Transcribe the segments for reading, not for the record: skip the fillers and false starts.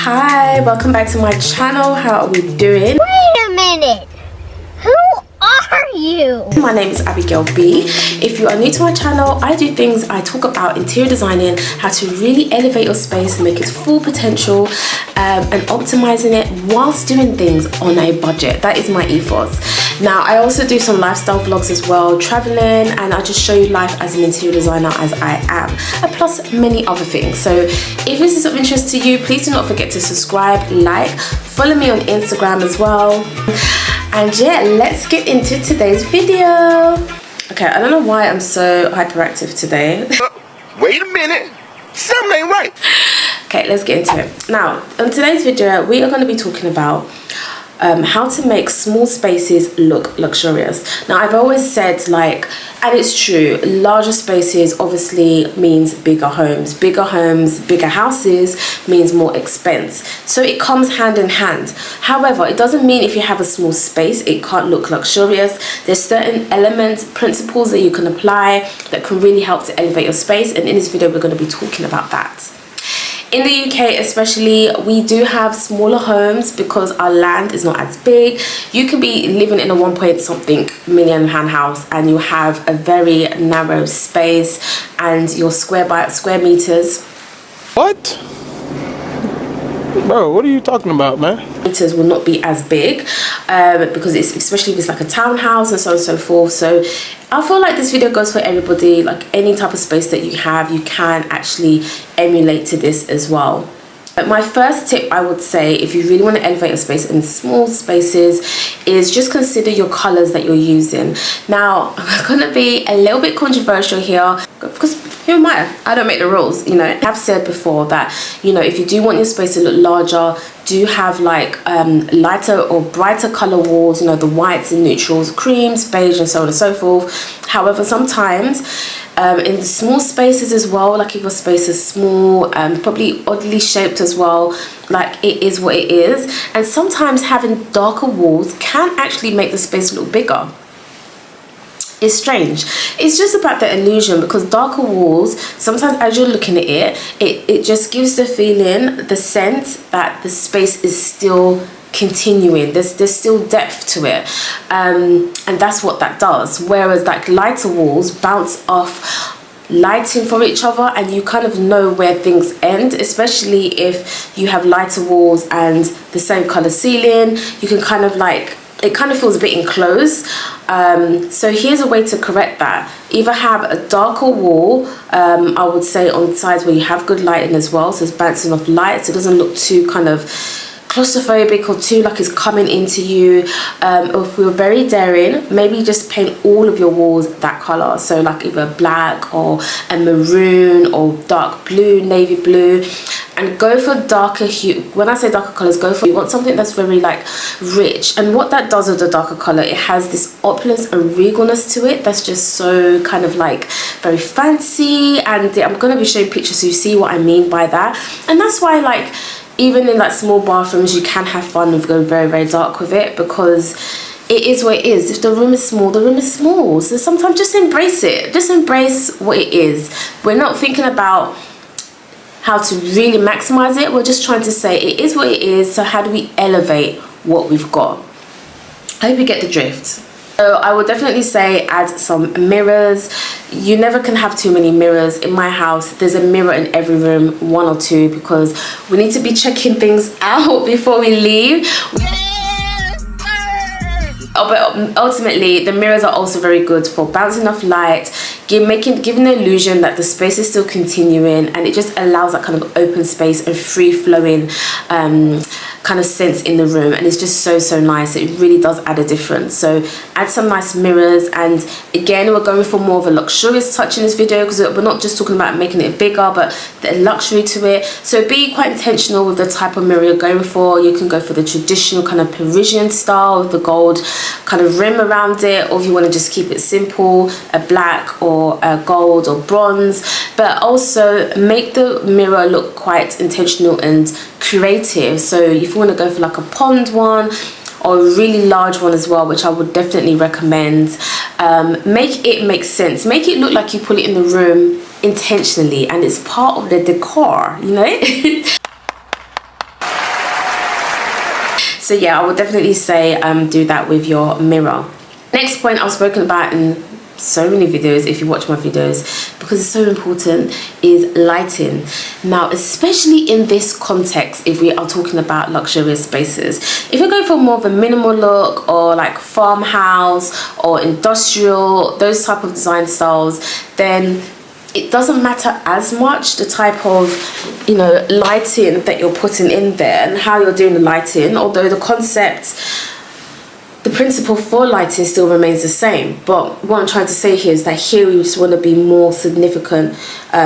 Hi, welcome back to my channel. How are we doing? Wait a minute. Who are you? My name is Abigail B. If you are new to my channel, I do things, I talk about interior designing, how to really elevate your space and make its full potential, and optimizing it whilst doing things on a budget. That is my ethos. Now, I also do some lifestyle vlogs as well, traveling, and I just show you life as an interior designer as I am, and plus many other things. So if this is of interest to you, please do not forget to subscribe, like, follow me on Instagram as well. And yeah, let's get into today's video. Okay, I don't know why I'm so hyperactive today. Wait a minute, something ain't right. Okay, let's get into it. Now, on today's video, we are going to be talking about how to make small spaces look luxurious. Now, I've always said, like, and it's true, larger spaces obviously means bigger homes. Bigger homes, bigger houses means more expense. So it comes hand in hand. However, it doesn't mean if you have a small space, it can't look luxurious. There's certain elements, principles that you can apply that can really help to elevate your space. And in this video, we're going to be talking about that. In the UK especially, we do have smaller homes because our land is not as big. You can be living in a 1-point-something million pound house and you have a very narrow space and your square meters. What? Bro, what are you talking about, man? Meters will not be as big because it's, especially if it's like a townhouse and so on and so forth. So I feel like this video goes for everybody. Like any type of space that you have, you can actually emulate to this as well. But my first tip, I would say, if you really want to elevate your space in small spaces, is just consider your colors that you're using. Now, I'm going to be a little bit controversial here because who am I? I don't make the rules, you know. I've said before that, you know, if you do want your space to look larger, do have like lighter or brighter color walls, you know, the whites and neutrals, creams, beige, and so on and so forth. However, sometimes in the small spaces as well, like if your space is small, probably oddly shaped as well, like it is what it is. And sometimes having darker walls can actually make the space look bigger. It's strange. It's just about the illusion, because darker walls, sometimes as you're looking at it, it just gives the feeling, the sense that the space is still continuing. There's still depth to it, and that's what that does. Whereas like lighter walls bounce off lighting for each other and you kind of know where things end, especially if you have lighter walls and the same color ceiling. You can kind of like, it kind of feels a bit enclosed. So here's a way to correct that. Either have a darker wall, I would say on sides where you have good lighting as well, so it's bouncing off light, so it doesn't look too kind of claustrophobic or too like it's coming into you. Or if we're very daring, maybe just paint all of your walls that color, so like either black or a maroon or dark blue, navy blue, and go for darker hue. When I say darker colors, go for, you want something that's very like rich. And what that does with the darker color, it has this opulence and regalness to it that's just so kind of like very fancy. And I'm going to be showing pictures so you see what I mean by that. And that's why, like, even in like small bathrooms, you can have fun with going very, very dark with it, because it is what it is. If the room is small, the room is small. So sometimes just embrace it. Just embrace what it is. We're not thinking about how to really maximize it. We're just trying to say it is what it is. So how do we elevate what we've got? I hope you get the drift. So I would definitely say add some mirrors. You never can have too many mirrors. In my house, there's a mirror in every room, 1 or 2, because we need to be checking things out before we leave. But ultimately, the mirrors are also very good for bouncing off light, giving the illusion that the space is still continuing, and it just allows that kind of open space and free-flowing kind of sense in the room, and it's just so nice. It really does add a difference. So add some nice mirrors, and again, we're going for more of a luxurious touch in this video, because we're not just talking about making it bigger, but the luxury to it. So be quite intentional with the type of mirror you're going for. You can go for the traditional kind of Parisian style with the gold kind of rim around it, or if you want to just keep it simple, a black or a gold or bronze. But also make the mirror look quite intentional and creative. So if you want to go for like a pond one or a really large one as well, which I would definitely recommend, make it make sense. Make it look like you put it in the room intentionally and it's part of the decor, you know. So yeah, I would definitely say do that with your mirror. Next point I've spoken about in so many videos, if you watch my videos, because it's so important, is lighting. Now, especially in this context, if we are talking about luxurious spaces, if you go for more of a minimal look, or like farmhouse or industrial, those type of design styles, then it doesn't matter as much the type of, you know, lighting that you're putting in there and how you're doing the lighting, although the concept, the principle for lighting still remains the same. But what I'm trying to say here is that here we just want to be more significant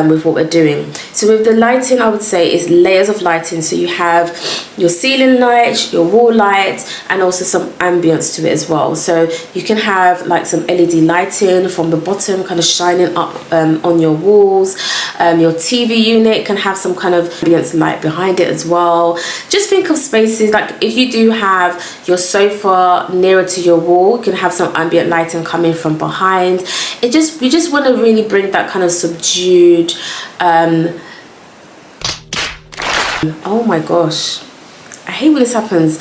with what we're doing. So with the lighting, I would say is layers of lighting. So you have your ceiling light, your wall light, and also some ambience to it as well. So you can have like some LED lighting from the bottom kind of shining up on your walls. Your TV unit can have some kind of ambience light behind it as well. Just think of spaces like if you do have your sofa nearer to your wall, you can have some ambient lighting coming from behind. We just want to really bring that kind of subdued oh my gosh, I hate when this happens,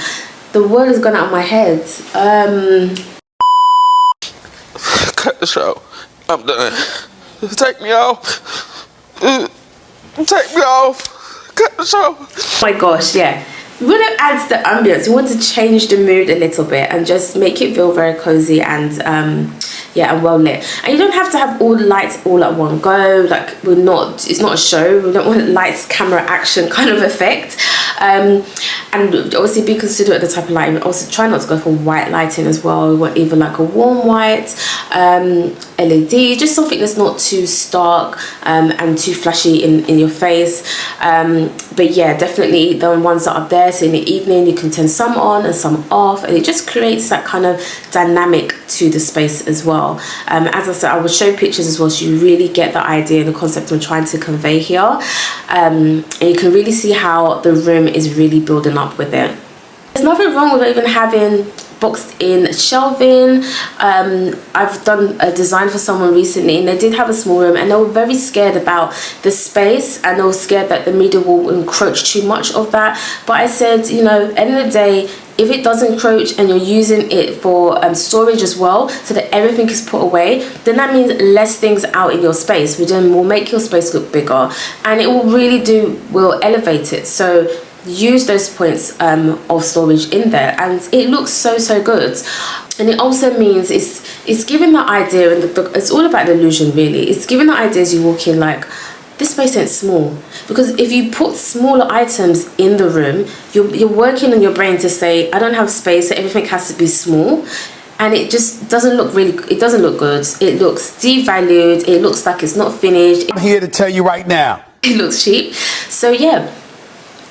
the word has gone out of my head. Cut the show. I'm done. Take me off. Take me off. Cut the show. Oh my gosh, yeah. We want to add the ambience. We want to change the mood a little bit and just make it feel very cozy and yeah, and well lit. And you don't have to have all the lights all at one go. Like it's not a show. We don't want lights, camera, action kind of effect. And obviously be considerate of the type of lighting. Also try not to go for white lighting as well. We want either like a warm white, LED, just something that's not too stark and too flashy in your face. But yeah, definitely the ones that are there, so in the evening you can turn some on and some off, and it just creates that kind of dynamic to the space as well. As I said, I will show pictures as well, so you really get the idea and the concept I'm trying to convey here, and you can really see how the room is really building up with it. There's nothing wrong with even having boxed in shelving. I've done a design for someone recently and they did have a small room and they were very scared about the space and they were scared that the media will encroach too much of that. But I said, you know, at the end of the day, if it does encroach and you're using it for storage as well, so that everything is put away, then that means less things out in your space, which then will make your space look bigger, and it will really will elevate it. So use those points of storage in there, and it looks so good. And it also means it's giving the idea, and it's all about the illusion really. It's giving the idea as you walk in, like, this space ain't small, because if you put smaller items in the room, you're working on your brain to say, I don't have space, so everything has to be small, and it just doesn't look it doesn't look good. It looks devalued, it looks like it's not finished. I'm here to tell you right now, it looks cheap. So yeah,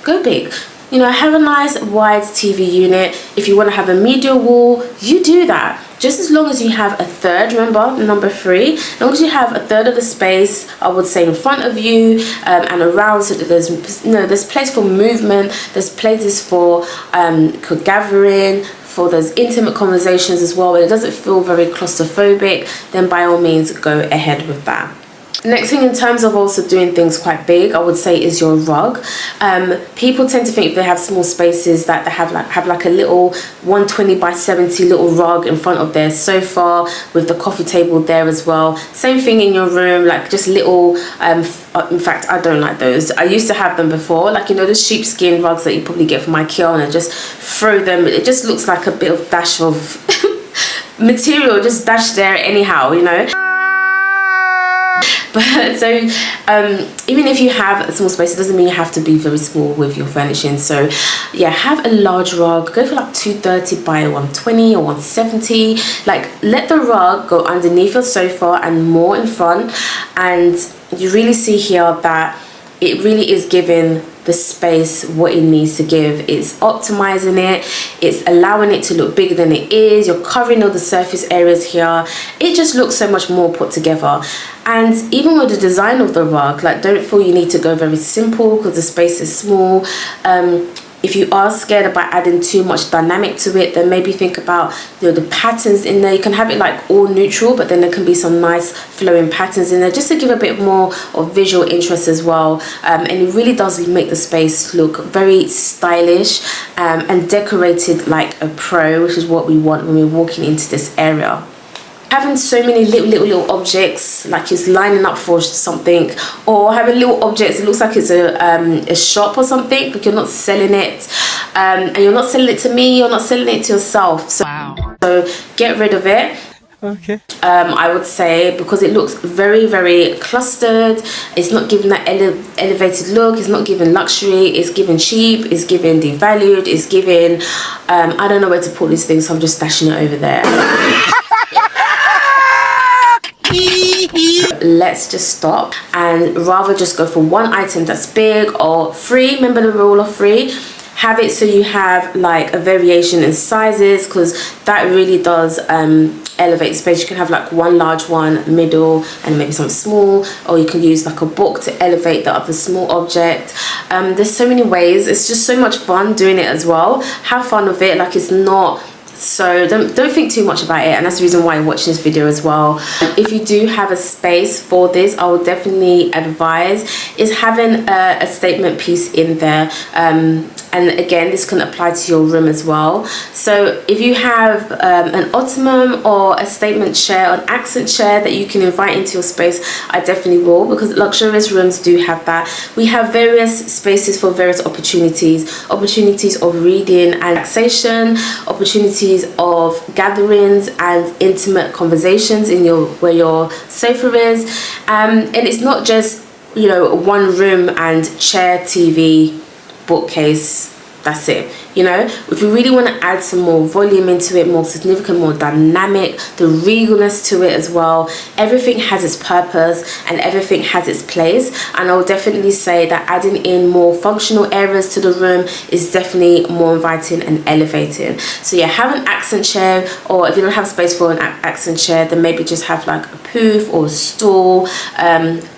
go big. You know, have a nice wide TV unit. If you want to have a media wall, you do that. Just as long as you have a third, remember number 3, as long as you have a third of the space, I would say, in front of you and around, so that there's place for movement, there's places for gathering, for those intimate conversations as well, where it doesn't feel very claustrophobic, then by all means go ahead with that. Next thing, in terms of also doing things quite big, I would say is your rug. People tend to think if they have small spaces that they have like a little 120 by 70 little rug in front of their sofa with the coffee table there as well. Same thing in your room, like just little, in fact, I don't like those. I used to have them before, like, you know, the sheepskin rugs that you probably get from IKEA, and just throw them. It just looks like a bit of dash of material just dashed there anyhow, you know. But so even if you have a small space, it doesn't mean you have to be very small with your furnishing. So yeah, have a large rug. Go for like 230 by 120 or 170. Like, let the rug go underneath your sofa and more in front, and you really see here that it really is giving the space what it needs to give. It's optimizing it, it's allowing it to look bigger than it is. You're covering all the surface areas here. It just looks so much more put together. And even with the design of the rug, like, don't feel you need to go very simple because the space is small. If you are scared about adding too much dynamic to it, then maybe think about, you know, the patterns in there. You can have it like all neutral, but then there can be some nice flowing patterns in there just to give a bit more of visual interest as well. And it really does make the space look very stylish and decorated like a pro, which is what we want when we're walking into this area. Having so many little objects, like it's lining up for something, or having little objects, it looks like it's a shop or something, but you're not selling it, and you're not selling it to me, you're not selling it to yourself. So, so get rid of it. Okay. I would say, because it looks very clustered. It's not giving that elevated look. It's not giving luxury. It's giving cheap. It's giving devalued. It's giving I don't know where to put these things, so I'm just stashing it over there. Let's just stop and rather just go for one item that's big or free. Remember the rule of free. Have it so you have like a variation in sizes, because that really does elevate space. You can have like one large one, middle, and maybe some small, or you can use like a book to elevate the other small object. There's so many ways. It's just so much fun doing it as well. Have fun with it. Like, it's not, so don't think too much about it, and that's the reason why you're watching this video as well. If you do have a space for this, I would definitely advise is having a statement piece in there. And again, this can apply to your room as well. So if you have an ottoman or a statement chair or an accent chair that you can invite into your space, I definitely will, because luxurious rooms do have that. We have various spaces for various opportunities of reading and relaxation, opportunities of gatherings and intimate conversations in where your sofa is. And it's not just, you know, one room and chair, TV, bookcase, that's it. You know, if you really want to add some more volume into it, more significant, more dynamic, the regalness to it as well, everything has its purpose and everything has its place. And I will definitely say that adding in more functional areas to the room is definitely more inviting and elevating. So yeah, have an accent chair, or if you don't have space for an accent chair, then maybe just have like a poof or a stool.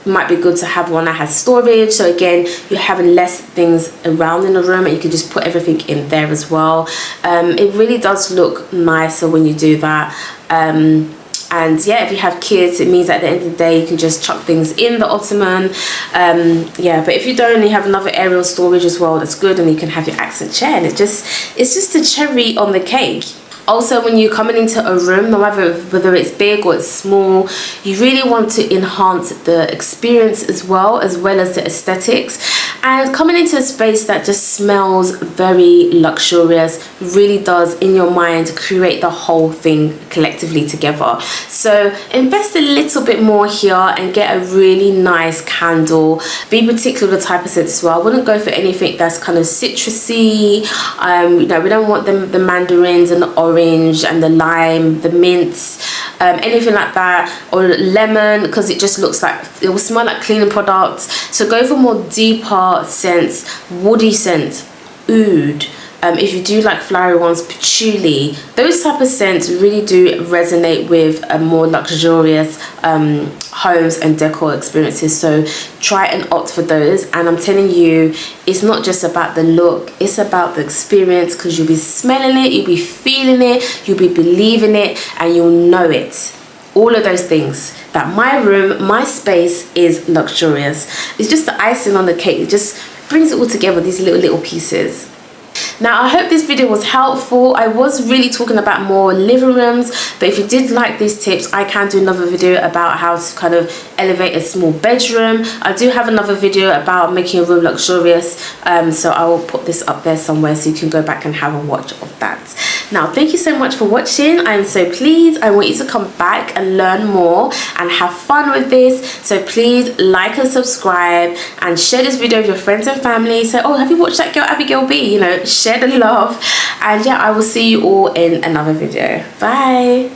Might be good to have one that has storage, so again, you're having less things around in the room and you can just put everything in there as well. It really does look nicer when you do that. And yeah, if you have kids, it means at the end of the day you can just chuck things in the ottoman. Yeah, but if you don't, you have another area of storage as well, that's good, and you can have your accent chair, and it's just a cherry on the cake. Also, when you're coming into a room, no matter whether it's big or it's small, you really want to enhance the experience as well as the aesthetics. And coming into a space that just smells very luxurious really does, in your mind, create the whole thing collectively together. So invest a little bit more here and get a really nice candle. Be particular with the type of scent as well. I wouldn't go for anything that's kind of citrusy. You know, we don't want the mandarins and the orange and the lime, the mints, anything like that, or lemon, because it just looks like it will smell like cleaning products. So go for more deeper scents, woody scents, oud. If you do like flowery ones, patchouli, those type of scents really do resonate with more luxurious homes and decor experiences. So try and opt for those. And I'm telling you, it's not just about the look, it's about the experience, because you'll be smelling it, you'll be feeling it, you'll be believing it, and you'll know it. All of those things, that my room, my space is luxurious. It's just the icing on the cake. It just brings it all together, these little pieces. Now, I hope this video was helpful. I was really talking about more living rooms, but if you did like these tips, I can do another video about how to kind of elevate a small bedroom. I do have another video about making a room luxurious, so I will put this up there somewhere so you can go back and have a watch of that. Now, thank you so much for watching. I'm so pleased. I want you to come back and learn more and have fun with this. So please like and subscribe and share this video with your friends and family. So, oh, have you watched that girl Abigail B? You know, share the love. And yeah, I will see you all in another video. Bye.